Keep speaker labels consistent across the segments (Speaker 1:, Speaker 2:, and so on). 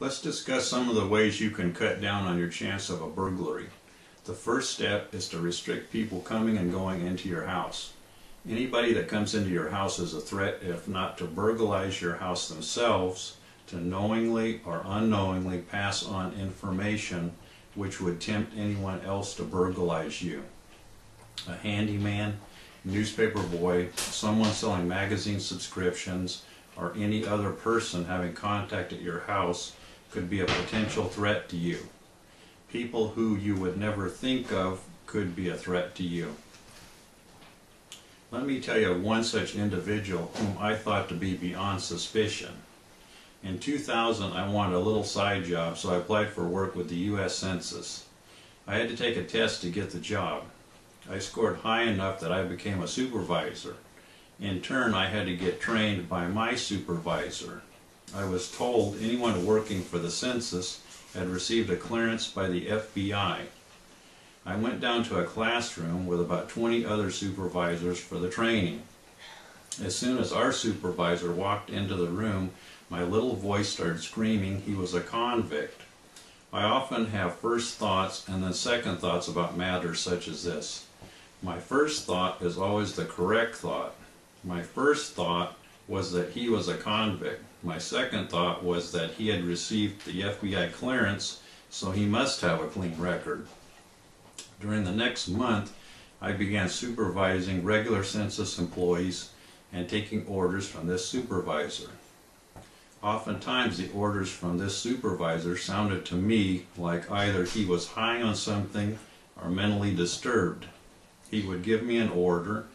Speaker 1: Let's discuss some of the ways you can cut down on your chance of a burglary. The first step is to restrict people coming and going into your house. Anybody that comes into your house is a threat, if not to burglarize your house themselves, to knowingly or unknowingly pass on information which would tempt anyone else to burglarize you. A handyman, newspaper boy, someone selling magazine subscriptions, or any other person having contact at your house could be a potential threat to you. People who you would never think of could be a threat to you. Let me tell you of one such individual whom I thought to be beyond suspicion. In 2000, I wanted a little side job, so I applied for work with the U.S. Census. I had to take a test to get the job. I scored high enough that I became a supervisor. In turn, I had to get trained by my supervisor. I was told anyone working for the census had received a clearance by the FBI. I went down to a classroom with about 20 other supervisors for the training. As soon as our supervisor walked into the room, my little voice started screaming he was a convict. I often have first thoughts and then second thoughts about matters such as this. My first thought is always the correct thought. My first thought was that he was a convict. My second thought was that he had received the FBI clearance, so he must have a clean record. During the next month, I began supervising regular census employees and taking orders from this supervisor. Oftentimes, the orders from this supervisor sounded to me like either he was high on something or mentally disturbed. He would give me an order,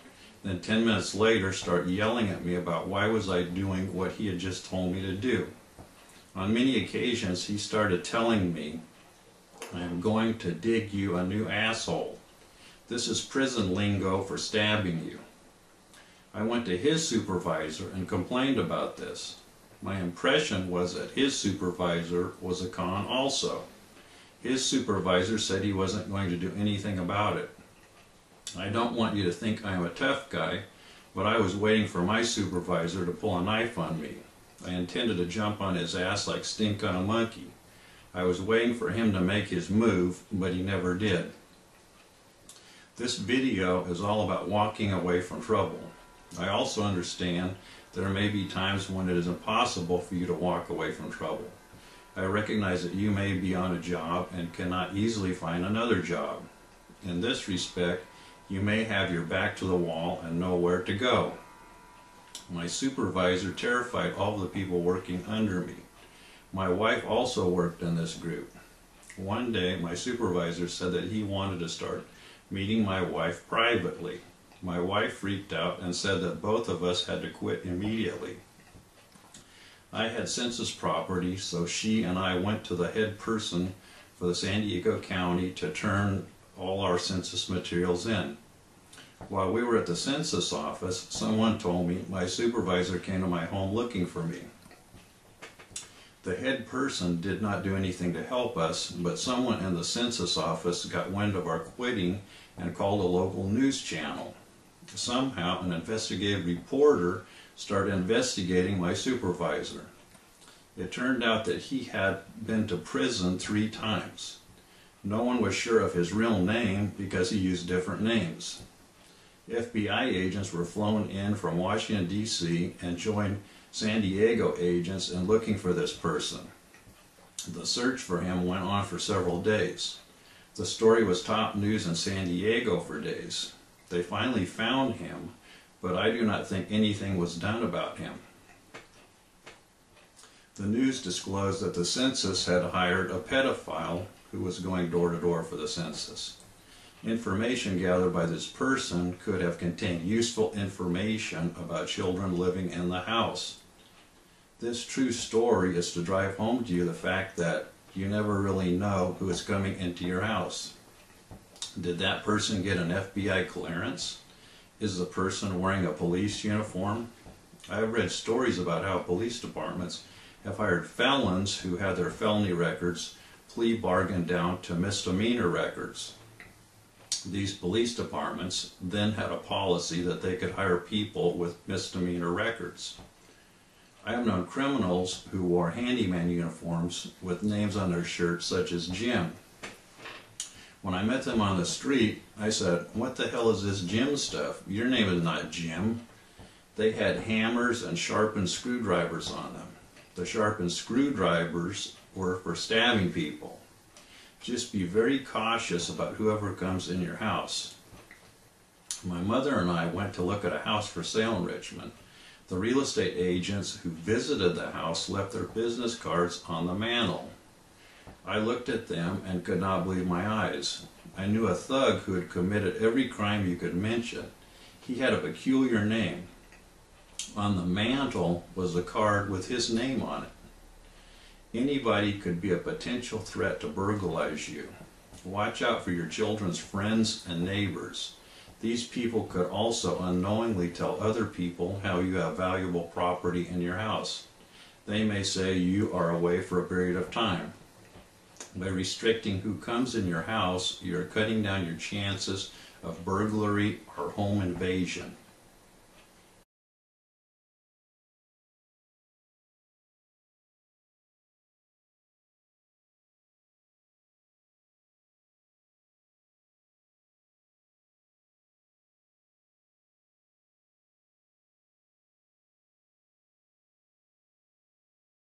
Speaker 1: then 10 minutes later start yelling at me about why was I doing what he had just told me to do. On many occasions he started telling me, "I am going to dig you a new asshole." This is prison lingo for stabbing you. I went to his supervisor and complained about this. My impression was that his supervisor was a con also. His supervisor said he wasn't going to do anything about it. I don't want you to think I am a tough guy, but I was waiting for my supervisor to pull a knife on me. I intended to jump on his ass like stink on a monkey. I was waiting for him to make his move, but he never did. This video is all about walking away from trouble. I also understand there may be times when it is impossible for you to walk away from trouble. I recognize that you may be on a job and cannot easily find another job. In this respect, you may have your back to the wall and know where to go. My supervisor terrified all the people working under me. My wife also worked in this group. One day, my supervisor said that he wanted to start meeting my wife privately. My wife freaked out and said that both of us had to quit immediately. I had census property, so she and I went to the head person for the San Diego County to turn all our census materials in. While we were at the census office, someone told me my supervisor came to my home looking for me. The head person did not do anything to help us, but someone in the census office got wind of our quitting and called a local news channel. Somehow, an investigative reporter started investigating my supervisor. It turned out that he had been to prison 3 times. No one was sure of his real name because he used different names. FBI agents were flown in from Washington, D.C. and joined San Diego agents in looking for this person. The search for him went on for several days. The story was top news in San Diego for days. They finally found him, but I do not think anything was done about him. The news disclosed that the census had hired a pedophile who was going door to door for the census. Information gathered by this person could have contained useful information about children living in the house. This true story is to drive home to you the fact that you never really know who is coming into your house. Did that person get an FBI clearance? Is the person wearing a police uniform? I have read stories about how police departments have hired felons who had their felony records plea bargained down to misdemeanor records. These police departments then had a policy that they could hire people with misdemeanor records. I have known criminals who wore handyman uniforms with names on their shirts such as Jim. When I met them on the street, I said, "What the hell is this Jim stuff? Your name is not Jim." They had hammers and sharpened screwdrivers on them. The sharpened screwdrivers were for stabbing people. Just be very cautious about whoever comes in your house. My mother and I went to look at a house for sale in Richmond. The real estate agents who visited the house left their business cards on the mantel. I looked at them and could not believe my eyes. I knew a thug who had committed every crime you could mention. He had a peculiar name. On the mantel was a card with his name on it. Anybody could be a potential threat to burglarize you. Watch out for your children's friends and neighbors. These people could also unknowingly tell other people how you have valuable property in your house. They may say you are away for a period of time. By restricting who comes in your house, you are cutting down your chances of burglary or home invasion.